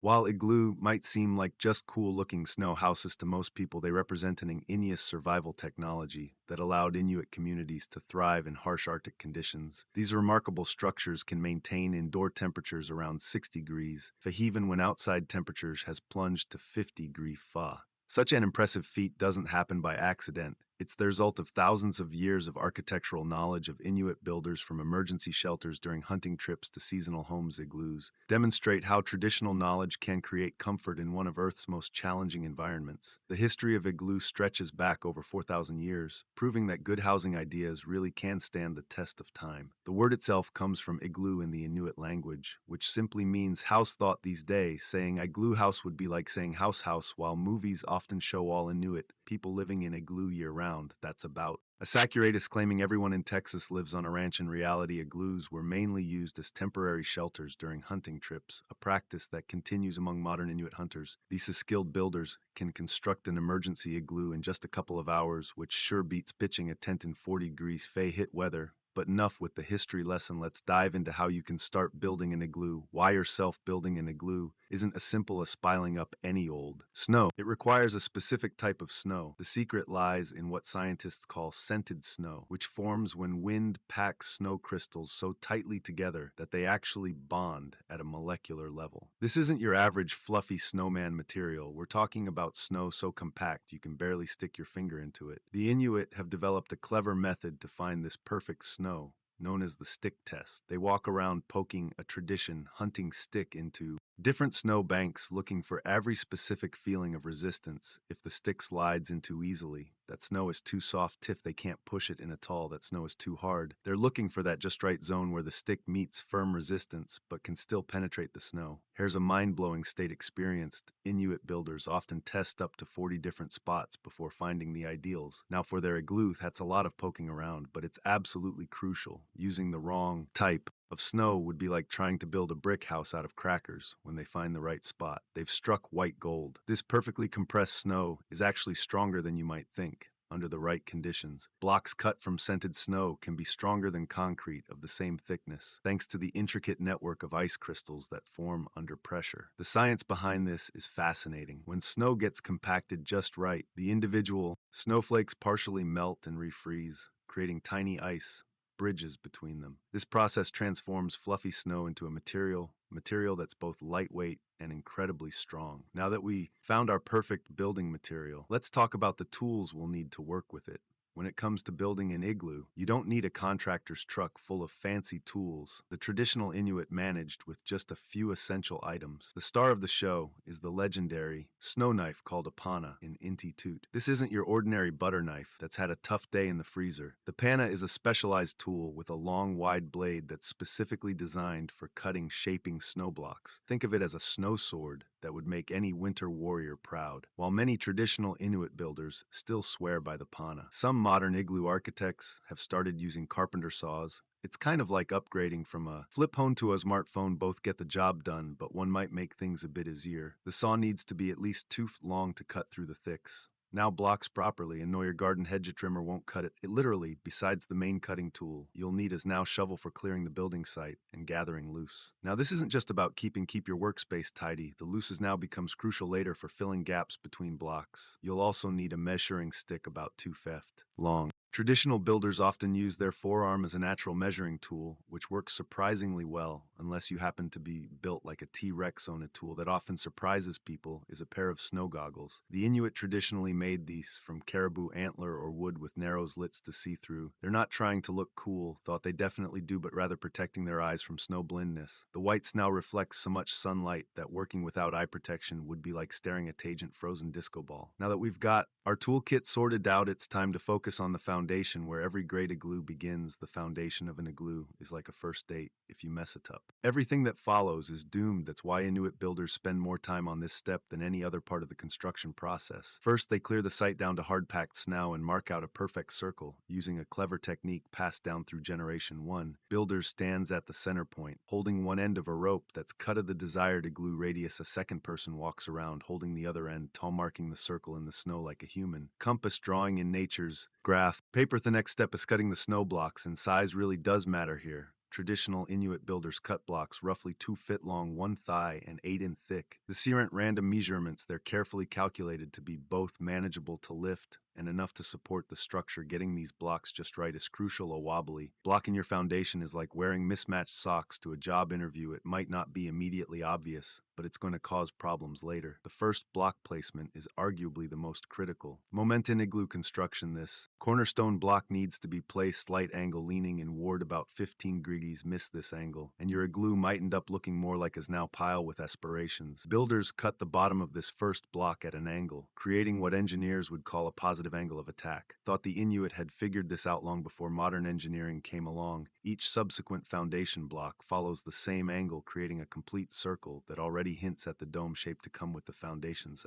While igloo might seem like just cool-looking snow houses to most people, they represent an ingenious survival technology that allowed Inuit communities to thrive in harsh Arctic conditions. These remarkable structures can maintain indoor temperatures around 60 degrees, even when outside temperatures has plunged to 50-degree Fa. Such an impressive feat doesn't happen by accident. It's the result of thousands of years of architectural knowledge of Inuit builders, from emergency shelters during hunting trips to seasonal homes. Igloos demonstrate how traditional knowledge can create comfort in one of Earth's most challenging environments. The history of igloo stretches back over 4,000 years, proving that good housing ideas really can stand the test of time. The word itself comes from igloo in the Inuit language, which simply means house. Thought these days, saying igloo house would be like saying house. While movies often show all Inuit people living in igloo year-round, that's about a saturatus claiming everyone in Texas lives on a ranch. In reality, igloos were mainly used as temporary shelters during hunting trips, a practice that continues among modern Inuit hunters. These skilled builders can construct an emergency igloo in just a couple of hours, which sure beats pitching a tent in 40 degrees Faye hit weather. But enough with the history lesson. Let's dive into how you can start building an igloo. Why yourself building an igloo isn't as simple as piling up any old snow. It requires a specific type of snow. The secret lies in what scientists call scented snow, which forms when wind packs snow crystals so tightly together that they actually bond at a molecular level. This isn't your average fluffy snowman material. We're talking about snow so compact you can barely stick your finger into it. The Inuit have developed a clever method to find this perfect snow, known as the stick test. They walk around poking a tradition hunting stick into different snow banks, looking for every specific feeling of resistance. If the stick slides in too easily, that snow is too soft. If they can't push it in at all, that snow is too hard. They're looking for that just right zone where the stick meets firm resistance but can still penetrate the snow. Here's a mind-blowing state. Experienced Inuit builders often test up to 40 different spots before finding the ideals. Now, for their igloo, that's a lot of poking around, but it's absolutely crucial. Using the wrong type of snow would be like trying to build a brick house out of crackers. When they find the right spot, they've struck white gold. This perfectly compressed snow is actually stronger than you might think. Under the right conditions, blocks cut from scented snow can be stronger than concrete of the same thickness, thanks to the intricate network of ice crystals that form under pressure. The science behind this is fascinating. When snow gets compacted just right, the individual snowflakes partially melt and refreeze, creating tiny ice bridges between them. This process transforms fluffy snow into a material that's both lightweight and incredibly strong. Now that we found our perfect building material, let's talk about the tools we'll need to work with it. When it comes to building an igloo, you don't need a contractor's truck full of fancy tools. The traditional Inuit managed with just a few essential items. The star of the show is the legendary snow knife called a pana in Inuit. This isn't your ordinary butter knife that's had a tough day in the freezer. The pana is a specialized tool with a long, wide blade that's specifically designed for cutting, shaping snow blocks. Think of it as a snow sword that would make any winter warrior proud. While many traditional Inuit builders still swear by the pana, some modern igloo architects have started using carpenter saws. It's kind of like upgrading from a flip phone to a smartphone. Both get the job done, but one might make things a bit easier. The saw needs to be at least 2 feet long to cut through the thicks. Now blocks properly, and know your garden hedge trimmer won't cut it. It literally, besides the main cutting tool, you'll need is now shovel for clearing the building site and gathering loose. Now this isn't just about keep your workspace tidy. The loose now becomes crucial later for filling gaps between blocks. You'll also need a measuring stick about 2 feet long. Traditional builders often use their forearm as a natural measuring tool, which works surprisingly well, unless you happen to be built like a T-Rex. On a tool that often surprises people is a pair of snow goggles. The Inuit traditionally made these from caribou antler or wood with narrow slits to see through. They're not trying to look cool, thought they definitely do, but rather protecting their eyes from snow blindness. The white snow reflects so much sunlight that working without eye protection would be like staring at a frozen disco ball. Now that we've got our toolkit sorted out, it's time to focus on the foundation. Where every great igloo begins, the foundation of an igloo is like a first date. If you mess it up, everything that follows is doomed. That's why Inuit builders spend more time on this step than any other part of the construction process. First, they clear the site down to hard-packed snow and mark out a perfect circle. Using a clever technique passed down through generation 1, builder stands at the center point, holding one end of a rope that's cut of the desired igloo radius. A second person walks around, holding the other end, tall, marking the circle in the snow like a human. Compass drawing in nature's graph paper. The next step is cutting the snow blocks, and size really does matter here. Traditional Inuit builders cut blocks roughly 2 feet long, 1 thigh, and 8 in thick. The see random measurements, they're carefully calculated to be both manageable to lift and enough to support the structure. Getting these blocks just right is crucial. A wobbly block in your foundation is like wearing mismatched socks to a job interview. It might not be immediately obvious, but it's going to cause problems later. The first block placement is arguably the most critical. Moment in igloo construction. This cornerstone block needs to be placed slight angle leaning inward about 15 degrees. Miss this angle, and your igloo might end up looking more like a now pile with aspirations. Builders cut the bottom of this first block at an angle, creating what engineers would call a positive angle of attack. Thought the Inuit had figured this out long before modern engineering came along. Each subsequent foundation block follows the same angle, creating a complete circle that already hints at the dome shape to come with the foundations.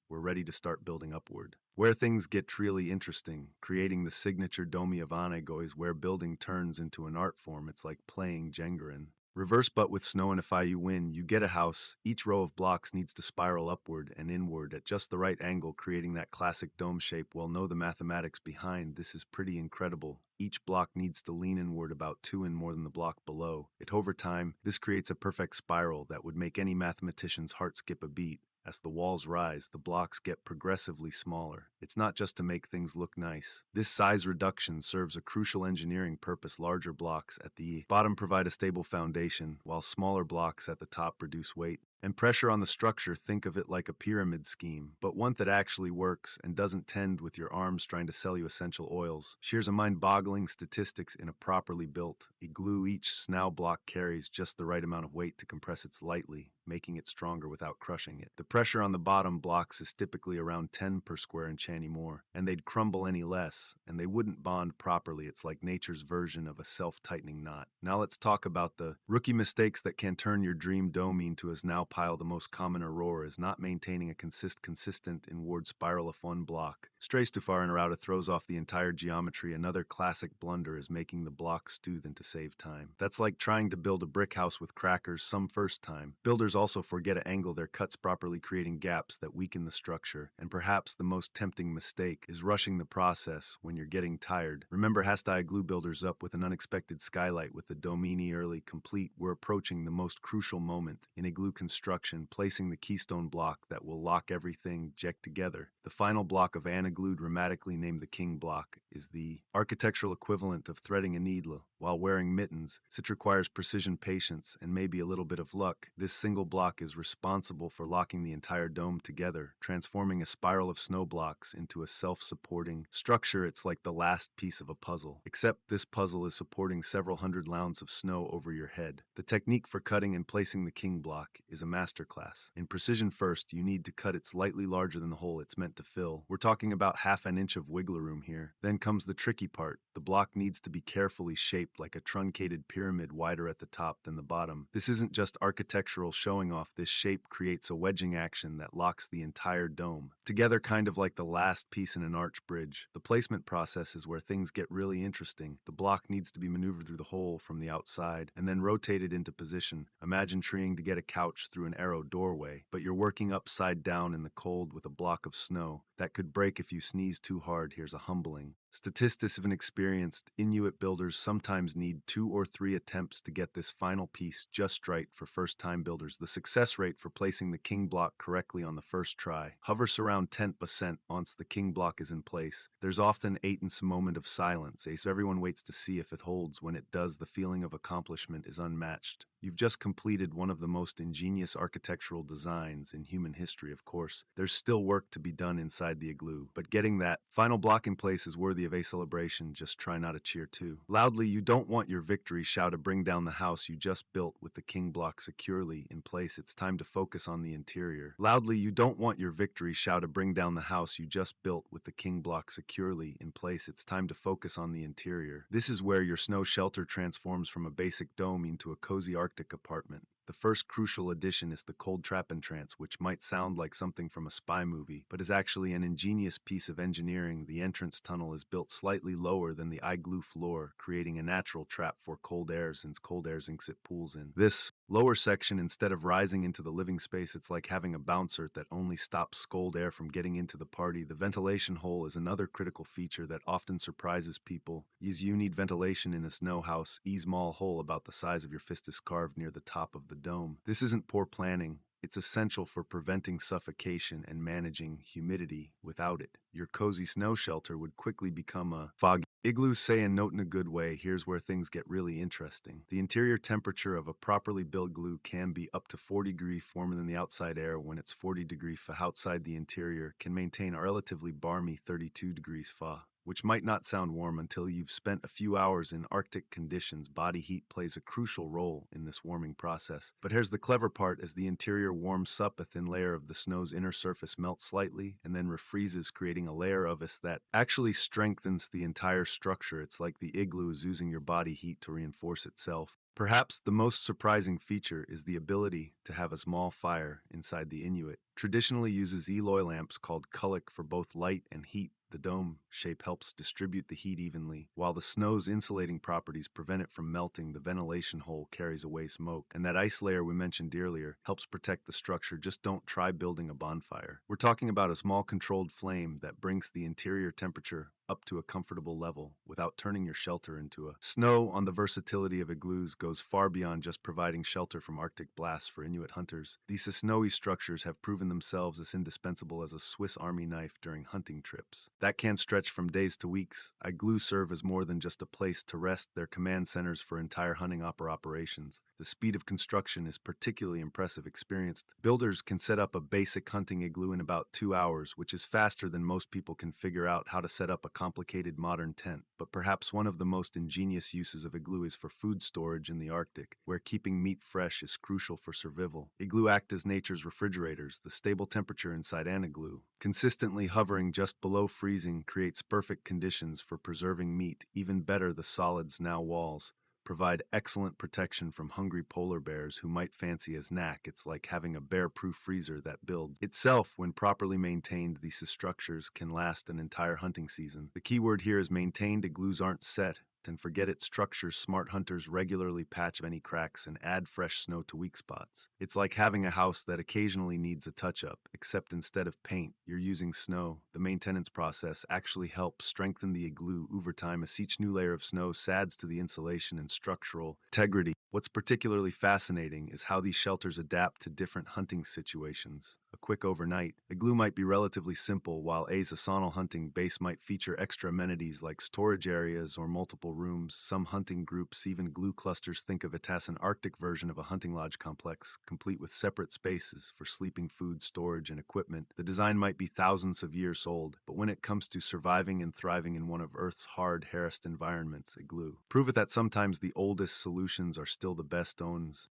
We're ready to start building upward. Where things get really interesting, creating the signature domi of Anago is where building turns into an art form. It's like playing Jenga in reverse, but with snow, and if you win, you get a house. Each row of blocks needs to spiral upward and inward at just the right angle, creating that classic dome shape. Well, know the mathematics behind this is pretty incredible. Each block needs to lean inward about 2 in more than the block below it. Over time, this creates a perfect spiral that would make any mathematician's heart skip a beat. As the walls rise, the blocks get progressively smaller. It's not just to make things look nice. This size reduction serves a crucial engineering purpose. Larger blocks at the bottom provide a stable foundation, while smaller blocks at the top reduce weight and pressure on the structure. Think of it like a pyramid scheme, but one that actually works and doesn't tend with your arms trying to sell you essential oils. Here's a mind-boggling statistics in a properly built igloo. Each snow block carries just the right amount of weight to compress it lightly, making it stronger without crushing it. The pressure on the bottom blocks is typically around 10 per square inch anymore, and they'd crumble any less, and they wouldn't bond properly. It's like nature's version of a self-tightening knot. Now let's talk about the rookie mistakes that can turn your dream dome into a now pile. The most common error is not maintaining a consistent inward spiral. If one block strays too far in a route, it throws off the entire geometry. Another classic blunder is making the blocks too thin to save time. That's like trying to build a brick house with crackers some first time. Builders also forget to angle their cuts properly, creating gaps that weaken the structure. And perhaps the most tempting mistake is rushing the process when you're getting tired. Remember, Hasti glue builders up with an unexpected skylight with the domini early complete. We're approaching the most crucial moment in igloo construction, placing the keystone block that will lock everything together. The final block of Anaglued, dramatically named the king block, is the architectural equivalent of threading a needle while wearing mittens. It requires precision, patience, and maybe a little bit of luck. This single block is responsible for locking the entire dome together, transforming a spiral of snow blocks into a self-supporting structure. It's like the last piece of a puzzle, except this puzzle is supporting several hundred mounds of snow over your head. The technique for cutting and placing the king block is a masterclass. In precision, first, you need to cut it slightly larger than the hole it's meant to fill. We're talking about half an inch of wiggle room here. Then comes the tricky part. The block needs to be carefully shaped like a truncated pyramid, wider at the top than the bottom. This isn't just architectural showing off. This shape creates a wedging action that locks the entire dome together, kind of like the last piece in an arch bridge. The placement process is where things get really interesting. The block needs to be maneuvered through the hole from the outside and then rotated into position. Imagine trying to get a couch through an arrow doorway, but you're working upside down in the cold with a block of snow that could break if you sneeze too hard. Here's a humbling statistics of an experienced Inuit builders sometimes need 2 or 3 attempts to get this final piece just right. For first-time builders, the success rate for placing the king block correctly on the first try hovers around 10%. Once the king block is in place, there's often a moment of silence as everyone waits to see if it holds. When it does, the feeling of accomplishment is unmatched. You've just completed one of the most ingenious architectural designs in human history. Of course, there's still work to be done inside the igloo, but getting that final block in place is worthy of a celebration. Just try not to cheer too loudly. You don't want your victory shout to bring down the house you just built with the king block securely in place. It's time to focus on the interior. Loudly, you don't want your victory shout to bring down the house you just built with the king block securely in place. It's time to focus on the interior. This is where your snow shelter transforms from a basic dome into a cozy Arctic apartment. The first crucial addition is the cold trap entrance, which might sound like something from a spy movie, but is actually an ingenious piece of engineering. The entrance tunnel is built slightly lower than the igloo floor, creating a natural trap for cold air since cold air sinks it pools in. This lower section, instead of rising into the living space, it's like having a bouncer that only stops cold air from getting into the party. The ventilation hole is another critical feature that often surprises people. You need ventilation in a snow house. A small hole about the size of your fist is carved near the top of the dome. This isn't poor planning. It's essential for preventing suffocation and managing humidity. Without it, your cozy snow shelter would quickly become a foggy. Igloos say and note in a good way, here's where things get really interesting. The interior temperature of a properly built glue can be up to 40 degrees warmer than the outside air. When it's 40 degrees F outside, the interior can maintain a relatively balmy 32 degrees F, which might not sound warm until you've spent a few hours in Arctic conditions. Body heat plays a crucial role in this warming process. But here's the clever part: as the interior warms up, a thin layer of the snow's inner surface melts slightly and then refreezes, creating a layer of ice that actually strengthens the entire structure. It's like the igloo is using your body heat to reinforce itself. Perhaps the most surprising feature is the ability to have a small fire inside. The Inuit traditionally uses Eloy lamps called kullik for both light and heat. The dome shape helps distribute the heat evenly, while the snow's insulating properties prevent it from melting. The ventilation hole carries away smoke, and that ice layer we mentioned earlier helps protect the structure. Just don't try building a bonfire. We're talking about a small controlled flame that brings the interior temperature up to a comfortable level without turning your shelter into a snow. On the versatility of igloos goes far beyond just providing shelter from Arctic blasts for Inuit hunters. These snowy structures have proven themselves as indispensable as a Swiss Army knife during hunting trips that can stretch from days to weeks. Igloos serve as more than just a place to rest. They're command centers for entire hunting operations. The speed of construction is particularly impressive. Experienced builders can set up a basic hunting igloo in about 2 hours, which is faster than most people can figure out how to set up a complicated modern tent. But perhaps one of the most ingenious uses of igloo is for food storage in the Arctic, where keeping meat fresh is crucial for survival. Igloo act as nature's refrigerators. The stable temperature inside an igloo, consistently hovering just below freezing, creates perfect conditions for preserving meat. Even better, the solids, now walls, provide excellent protection from hungry polar bears who might fancy a snack. It's like having a bear-proof freezer that builds itself. When properly maintained, these structures can last an entire hunting season. The key word here is maintained. Igloos aren't set and forget it structures. Smart hunters regularly patch any cracks and add fresh snow to weak spots. It's like having a house that occasionally needs a touch-up, except instead of paint, you're using snow. The maintenance process actually helps strengthen the igloo over time, as each new layer of snow adds to the insulation and structural integrity. What's particularly fascinating is how these shelters adapt to different hunting situations. A quick overnight igloo might be relatively simple, while a seasonal hunting base might feature extra amenities like storage areas or multiple rooms. Some hunting groups even glue clusters. Think of it as an Arctic version of a hunting lodge complex, complete with separate spaces for sleeping, food, storage, and equipment. The design might be thousands of years old, but when it comes to surviving and thriving in one of Earth's hard, harassed environments, igloo prove it that sometimes the oldest solutions are still the best owns.